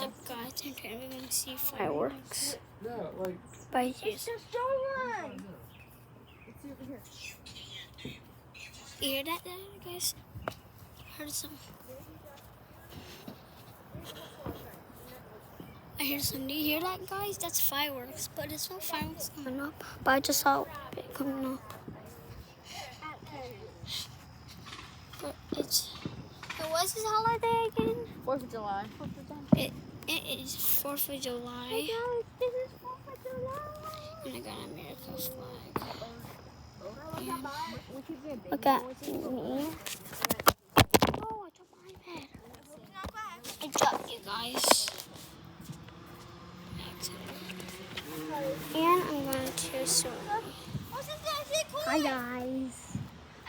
What's up, guys? And today we're going to see fireworks. By Jesus. You hear that, guys? Heard some. I hear some. Do you hear that, guys? That's fireworks, but it's not fireworks coming up. But I just saw it coming up. But it's. What's this holiday again? 4th of July. It is 4th of July. Hey guys, this is 4th of July. And I got America's flag. And look at me. Oh, I dropped my iPad. I dropped you guys. And I'm going to swim. Hi guys.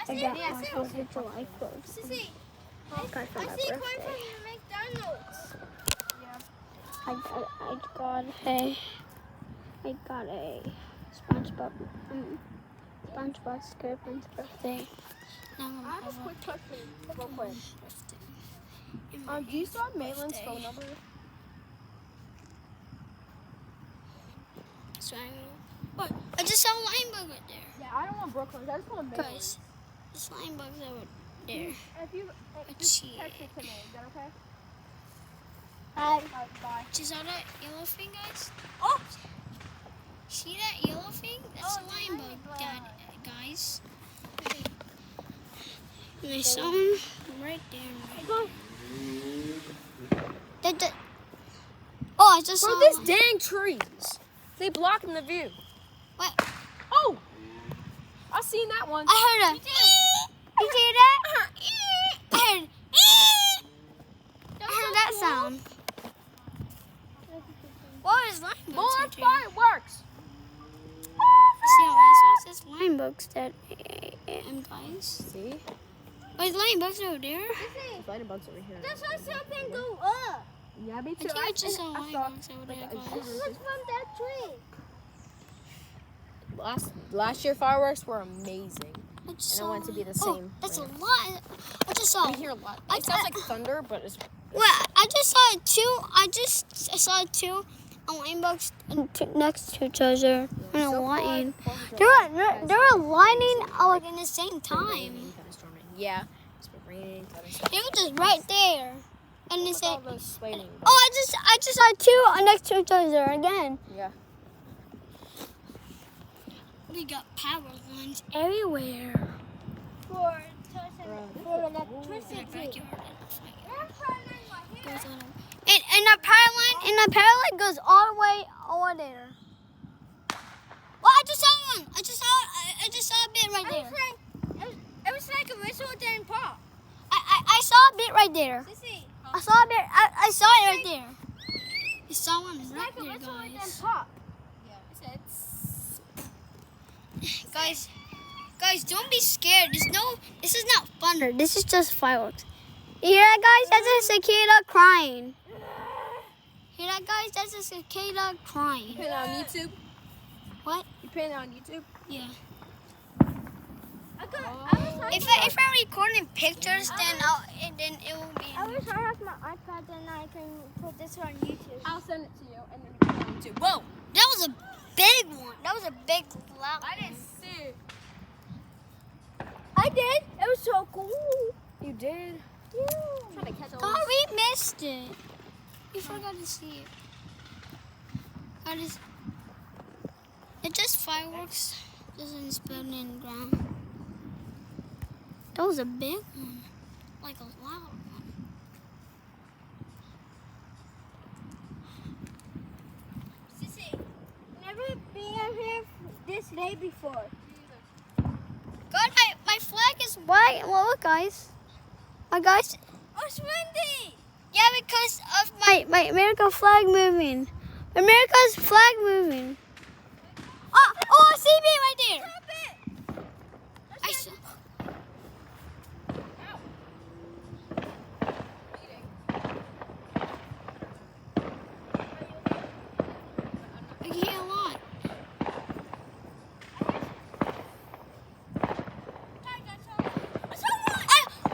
I got my 4th of July clothes. I Got for my see a coin birthday. from McDonald's. I got a SpongeBob SquarePants birthday. Now I'm I have a quick question, real quick. birthday. Do you still have Maitland's phone number? So I just saw a line bug right there. Yeah, I don't want Brooklyn's. I just want Maitland's. Guys, this line bug's over there. If you Let's just see. text it to me, is that okay? Hi. Bye. Just saw that yellow thing, guys? Oh! See that yellow thing? That's Oh, a the line line bug, bug. guys. And I saw him right there. Oh, I just saw Bro, these one. dang trees. They blocking the view. What? Oh! I seen that one. I heard a. You hear that? I heard that sound. What is line bugs? More right there? fireworks. See how I saw this line bugs that guys. See? Wait, line bugs over there? There's light bugs over here. That's why something go up. Yeah, me I too. think I just saw line bugs over there, guys. What's from that tree? Last year fireworks were amazing. I just And I saw want it to be the Oh, same that's a right lot. I just saw. We hear a lot. I- It sounds like thunder, but it's Well, I just saw two. I saw two line bugs next to each other in a line. They were lining like in the same time. Yeah. It's been raining, They were just right there, and they Look at all said, those sliding. "Oh, I just saw two next to each other again." Yeah. We got power lines everywhere. For In our electricity. backyard. And the power line goes all the way over there. Well, I just saw one. I just saw a bit right there. It was like a whistle didn't pop. I saw a bit right there. Sissy, I saw a bit. I saw it right there. I saw one it's right like a there, whistle didn't guys. pop. Guys, don't be scared. This is not thunder. This is just fireworks. You hear that, guys? That's a cicada crying. Hear that, guys? That's a cicada You crying. put it on YouTube? What? You put it on YouTube? Yeah. I If I'm recording pictures, then it will be. wish I had my iPad and I can put this on YouTube. I'll send it to you and then we can put it on YouTube. Whoa! That was a big one. That was a big loud. I didn't see it. I did. It was so cool. You did? Yeah. Trying to catch all God, we missed it. We forgot to see it. God, it's just fireworks. Doesn't explode in the ground. That was a big one. Like a loud one. Sissy, never been here this late before. God, my flag is white. Well, look, guys. Guys. Oh, it's windy. Yeah, because of my American flag moving. America's flag moving. Oh, I see me right there. Stop it. I saw. I can hear a lot.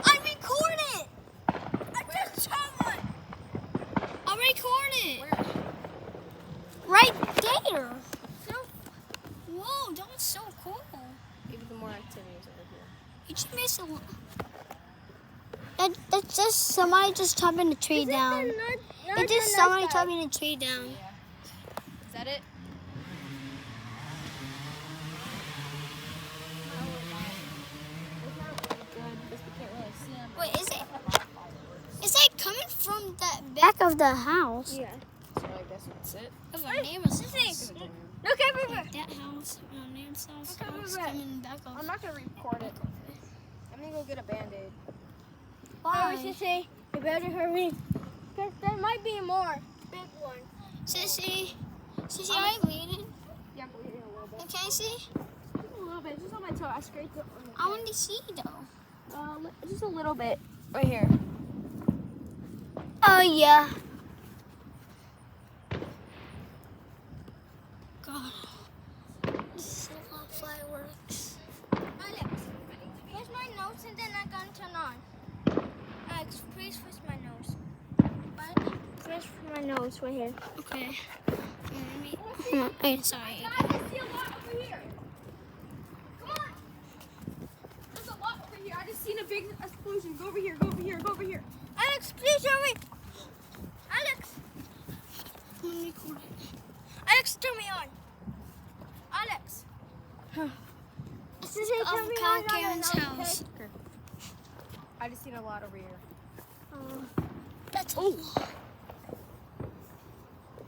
I recorded. I just saw one. I recorded. it. Where? Right there. Whoa, that was so cool. Even more activities over here. You just missed a lot. That's just somebody just chopping the tree down. It's just somebody chopping the tree down. Is that it? Wait, is it? It's like coming from the back of the house. Yeah. So I guess that's it. Of our neighbor's house. Look everywhere. Like that house, our neighbor's house. Okay, It's right. coming back of. I'm not gonna record it. I'm gonna go get a band-aid. Hurry, Sissy. You better hurry. Because there might be more. Big one. Sissy, are you bleeding? Yeah, go here a little bit. Okay, see? Just a little bit. Just on my toe. I scraped it. I want to see though. Just a little bit. Right here. Oh yeah. God, this is a lot of fireworks. Alex, push my nose and then I'm going to turn on. Alex, please push my nose. What? Push my nose right here. Okay. Let me. I'm sorry. Guys, I see a lot over here. Come on. There's a lot over here. I just seen a big explosion. Go over here. Go over here. Go over here. Alex, please hurry. Alex, Let me record it. Alex, turn me on. Alex. This is Sissy, turn of me Kyle on, Karen's okay? house. I just seen a lot over here. That's a lot.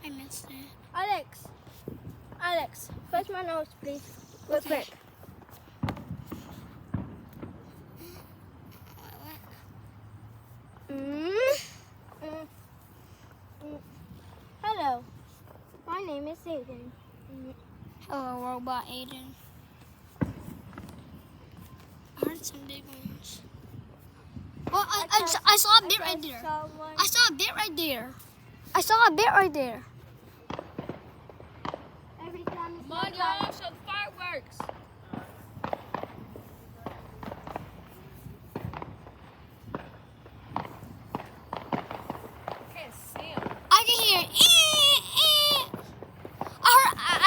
I missed it. Alex, push my nose, please. Real Okay. quick. Hello, my name is Aiden. Hello, robot Aiden. I heard some big ones. Well, I saw a bit right there. I saw a bit right there. I saw a bit right there. Every time it's Come on, y'all. Show the fireworks. I can't see 'em. I can hear.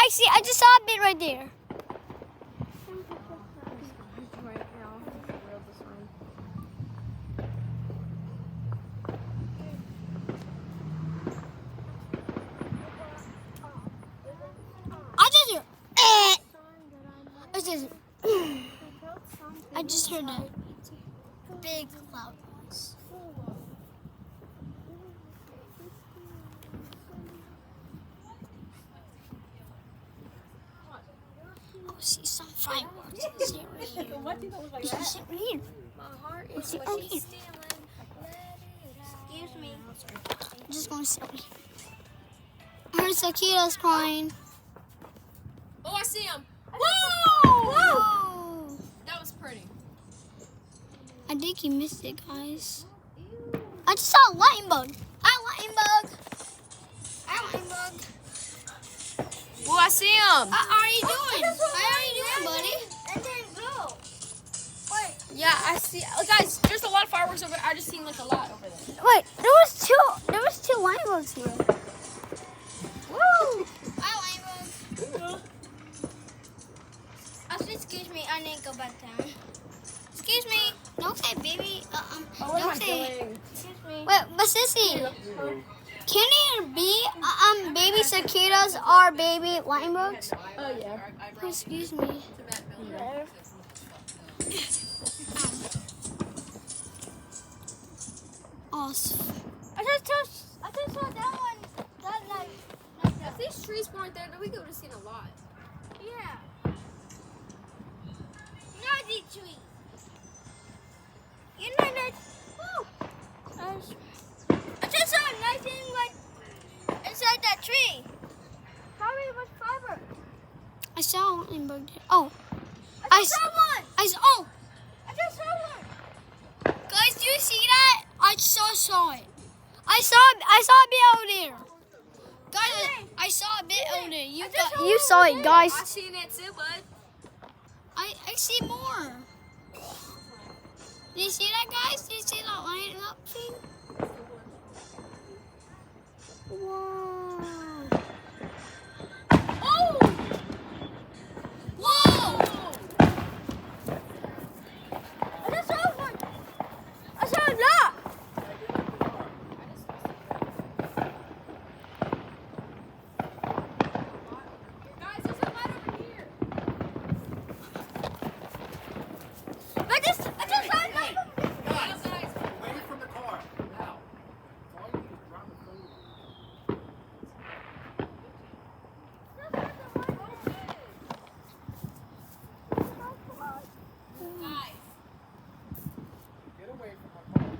I see. I just saw a bit right there. Right now. Reel this one. I just hear. I just. I just heard a big loud noise. Oh, see some fireworks. Is it right here? What do you look like Is it right here? My heart Is is it what right she's here? stealing. Excuse me. I'm just gonna sit right here. I heard cicadas crying. Oh, I see him. Whoa! That was pretty. I think he missed it, guys. I just saw a lightning bug. Oh, I see him. How are you doing? How are you doing, buddy? And then go. Wait. Yeah, I see. Oh, guys, there's a lot of fireworks over there. I just seen like a lot over there. Wait, there was two lightning bugs here. Woo! Hi, lightning bug. Excuse me, I need to go back down. Excuse me. Don't say baby. Oh, what am I Don't say. doing? Excuse me. Wait, but Sissy, can it be baby cicadas or baby lightning bugs? Oh, yeah. Excuse me. Awesome. I just saw that one. That like If these trees weren't there, then we could have seen a lot. yeah. Naughty tree. You know that. Woo. I just saw nothing like inside that tree. Probably was fiber. I saw a lightning bug there. Oh, I just saw one. I saw. I just saw one. Guys, do you see that? I saw it. I saw a bit over there. Guys, I saw a bit over there. You saw it, guys. I seen it too, bud. I see more. Did you see that, guys? Did you see that lighting up thing? Whoa. Oh! Whoa! I just saw one. I saw a lot. Guys, there's a lot over here. I just saw a lot. Guys, Away from the car. Now. All you need is drop the phone. guys. Get away from my car.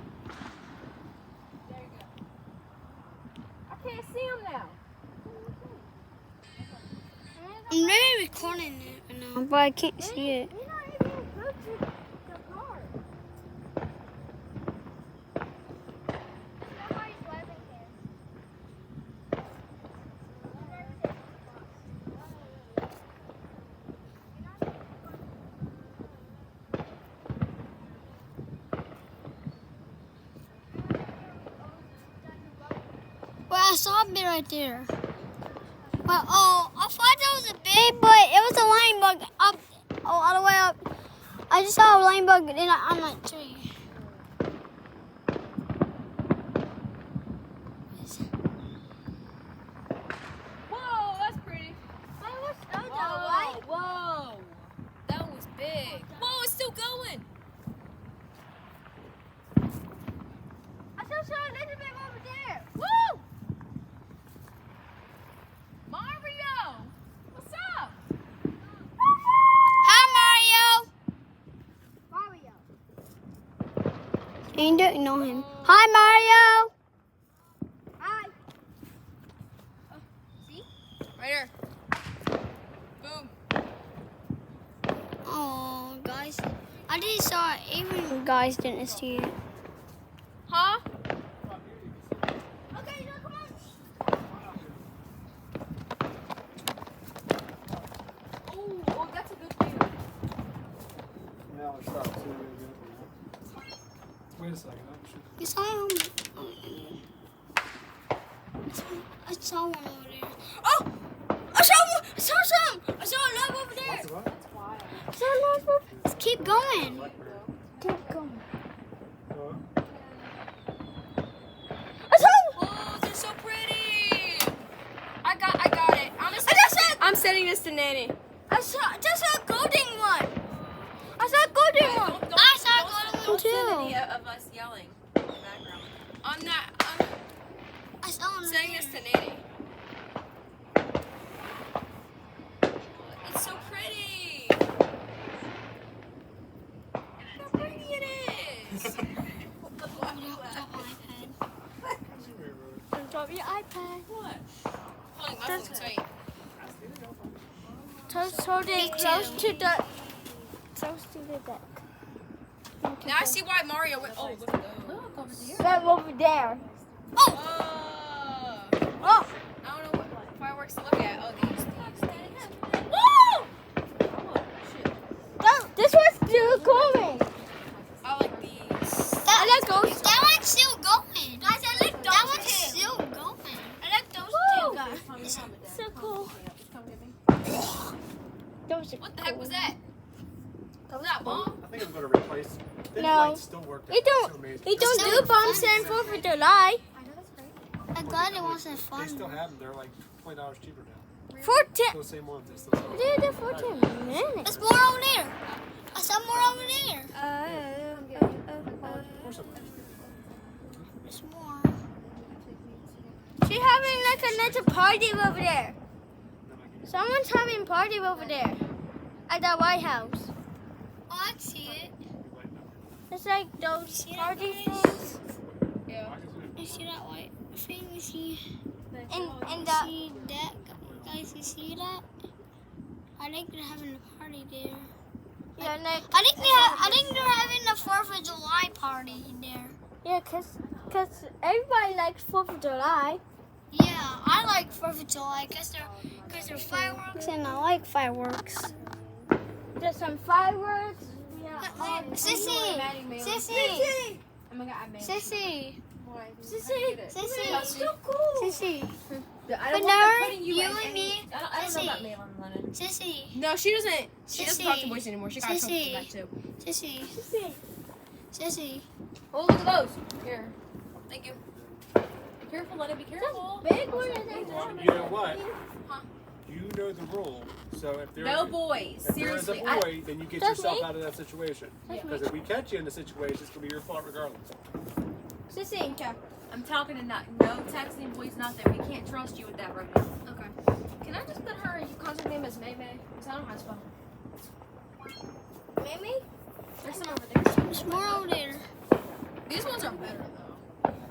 There you go. I can't see him now. I'm really recording it now, but I can't see it. We're not even close to the car. Somebody's living here. Well, I saw a bit right there. But oh, I thought that was a bit, but it was a line bug up, all the way up. I just saw a line bug on that tree. Whoa, that's pretty. Whoa. Whoa. That was big. Whoa, it's still going. I still saw a little bit over there. Woo! Mario! What's up? Hi, Mario. Mario. You don't know him. Hi, Mario. Hi. Right here. Boom. Oh, guys. I just saw it. Even guys didn't see it. Huh? Okay, now come on. Oh, that's a good view. Now it's stop. See what we're doing now. Wait a second. You saw him. I saw one over there. Oh! I saw one. I saw some. I saw a lot over there. What's what? I saw a lot of. Let's keep going. Blackberry. Keep going. I saw. Oh, they're so pretty. I got it. I'm sending this to Nanny. I saw a golden one. I saw a golden one. I saw a golden one too. of us yelling in the background. I'm I saw one. sending this to Nanny. It's so pretty. Look how pretty it is. On top of your iPad. What? Holding my phone tight. Hold Me it close too. to the deck. Now I see why Mario went. Oh, look at those. Look over there. That over there. Oh! Oh! I don't know what fireworks to look at. Oh, these. Woo! Oh, shit. This one's still going. I like these. That one's still going. Guys, I like That those one's two. still going. I like those two, guys. So cool. Those are What the heck was that? Was that a Well, bomb? I think I'm going to replace. These No. lights still work. They don't. So amazing. They don't do bombs and 4th of July. I'm glad it wasn't They fun. still have them. They're like $20 cheaper now. 14. Still the same ones. They still sell them. Dude, they're 14 minutes. There's more over there. I saw more over there. Or something. There's more. She's having like a little party over there. Someone's having party over there at the White House. Oh, I see it. It's like those See that, party guys? things. Yeah. You see that white thing? You see? And See that? Guys, you see that? I think they're having a party there. yeah, like I think they're having the 4th of July party there. yeah, cause everybody likes 4th of July. Yeah, I like 4th of July because they're fireworks and I like fireworks. There's some fireworks. Yeah. Sissy! Sissy! Oh my god, I made Sissy! What? Sissy, Sissy. it's so cool. Sissy. I But don't want now them putting you in and any- me, I don't know Sissy. about Malin Lennon. Sissy. No, she doesn't. She doesn't talk to Sissy. boys anymore. She got told Sissy. that too. Sissy. Sissy. Sissy. Oh, look at those. Here. Thank you. Be careful, let it be careful. Big one and Well, then you know what? You know the rule. So if there No boys. if there is a Seriously. boy, then you get That's yourself me. out of that situation. That's Because if we catch you in the situation, it's gonna be your fault regardless. Sissy. I'm talking to no texting boys, nothing. We can't trust you with that right now. Okay. Can I just put her contact name as May May? Because I don't know how to spell her. Mimi? There's some over there. There's more over there. These ones are better though.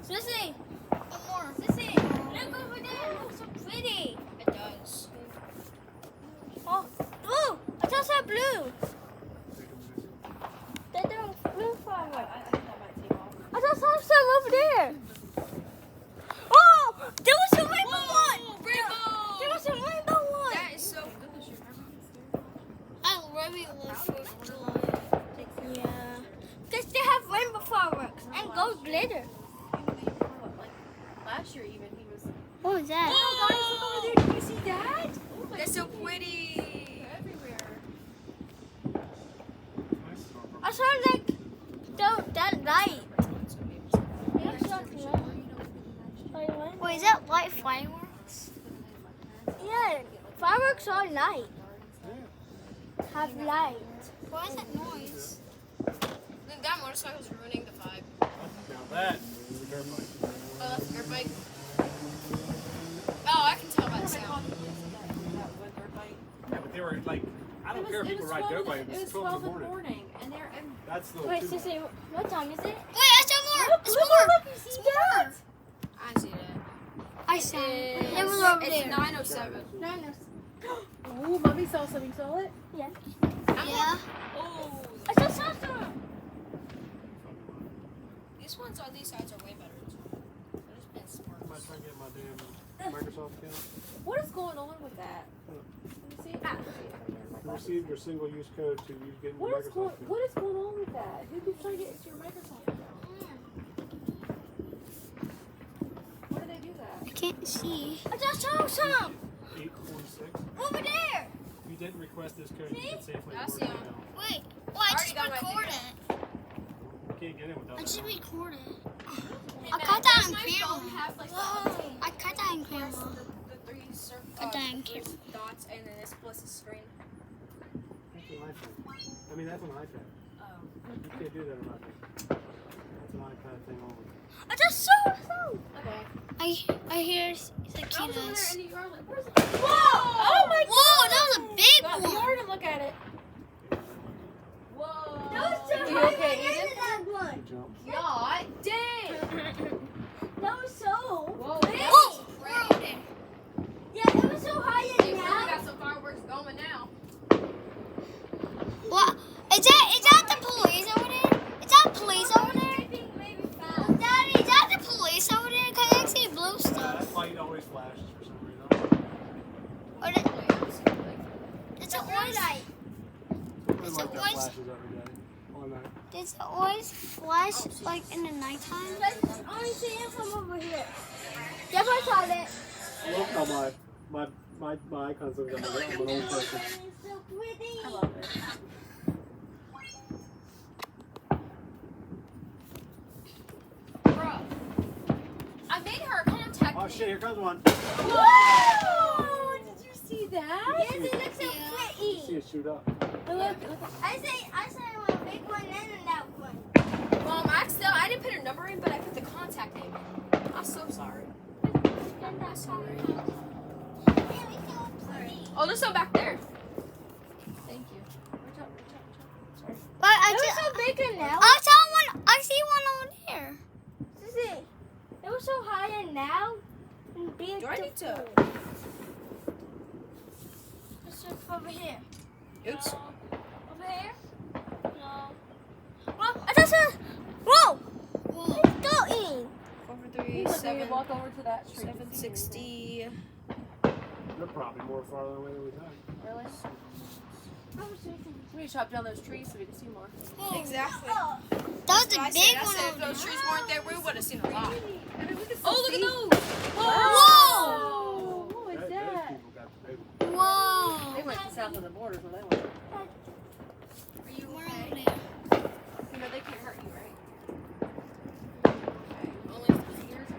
Sissy. One more. Sissy. Look over there. It looks so pretty. It does. Oh, blue. I just saw blue. They're doing blue fireworks. I think that might take off. I just saw some over there. Oh, there was a rainbow one. Rainbow! There was a rainbow one. That is so good. I really love 4th of July. Yeah. Because they have rainbow fireworks and gold glitter. Last year even he was. What was that? Oh, guys, look over there. Did you see that? That's so pretty. Everywhere. I saw like that light. Wait, is that light fireworks? Yeah, fireworks are light. Have light. Why is that noise? That motorcycle's ruining the vibe. Now that is a dirt bike. Oh, that's a dirt bike. Oh, I can tell by the sound. Yeah, but they were like, I don't care if people ride dirt bikes. It's 12 in the morning. And they're That's the Wait, Sissy, what time is it? Wait, I saw more. It's more. Look, you see that? I see that. I saw it. It was over It's there. 9:07. No. Oh, mommy saw some. You saw it? Yeah. Yeah. Oh, I just saw some. these ones on these sides are way better. They're just been smart. I'm trying to get my damn Microsoft account. What is going on with that? Let me see. You received your single-use code to use getting your What is Microsoft going? account. What is going on with that? Who keeps trying to get into your Microsoft account? Why do they do that? I can't see. I just saw some 846. over there. If you didn't request this code, you can safely I work see it 'em. out. Wait. Well, I Already just got my recorded. You can't get in without I that. just recorded. Hey, I Matt, cut that does on my camera. phone have, like, Whoa. I cut that in camera. the three Cut that in three camera. dots and then it splits the screen. That's an iPad. I mean, that's an iPad. Oh. You can't do that on iPad. That's an iPad thing only. I just saw some. Okay. I hear I was over there cicadas. in the yard like, where's it? Whoa! Oh my Whoa, that was a Go big out in the one. yard and look at it. Whoa. That was so You high. okay, I Eden? ended that one. Good jump. God dang! That was so. Whoa, big. Whoa, we're over there. Yeah, it was so high Hey, and we now. got some fireworks going now. What? Is that the police over there? Is that police over there? Daddy, is that the police over there? Cause I see blue That stuff. light always flashes for some reason. Or does it always? It's it like that always- flashes every day. All night. Does it always flash like in the nighttime? Let's only see it from over here. Yep, I saw it. Look how my icons look like I'm an old person. It's so pretty. I love it. Bruh. I made her contact Oh me. shit, here comes one. Whoa! Did you see that? Yes, it looks so Yeah. See pretty. it shoot up. I say one big one and that one. Mom, I didn't put her number in, but I put the contact name in. I'm so sorry. I'm not sorry. Oh, there's some back there. Thank you. Reach up. Sorry. But I It was just, so big and now. I saw one. I see one over there. See, it was so high and now. And beautiful. Do I need to- Let's look over here. Oops. Over here? No. Whoa, I just saw. Whoa! Whoa. It's going. 443, 760. They're probably more farther away than we thought. Really? We need to chop down those trees so we can see more. Exactly. That was a I big said, one if over those there. trees weren't there, we would have seen a lot. Oh, look at those! Whoa! What was Those that? people got the big one. Whoa! They went south of the border where they went. Are you We're okay? over there. You know, they can't hurt you, right? Okay. Only for the ears.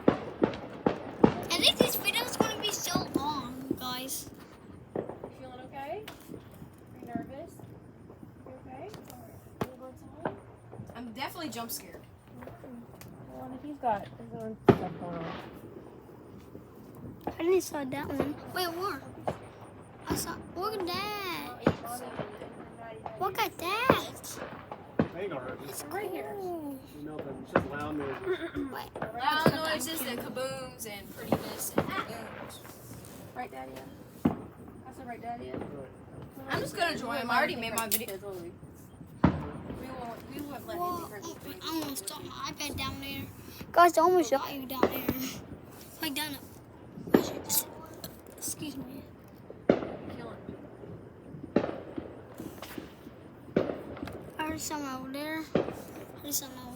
I think this video is going to be so long, guys. You feeling okay? Are you nervous? You okay? You go inside? I'm definitely jump scared. Well, I think he's got his own stuff going on. I didn't saw that one. Wait, where? I saw. Look at that. Look at that. They ain't gonna hurt you. It's Right here. cool. You know, but it's just loud noises. Wait. Loud noises and kabooms and prettiness and kabooms. Right, Daddy? I said right, Daddy. I'm just gonna join him. I already made my video. We won't let Whoa, him be friends with me. I'm gonna stop my iPad down there. Guys, I almost shot you down there. Like down it. Excuse me. Killing me. I heard something over there. I heard something over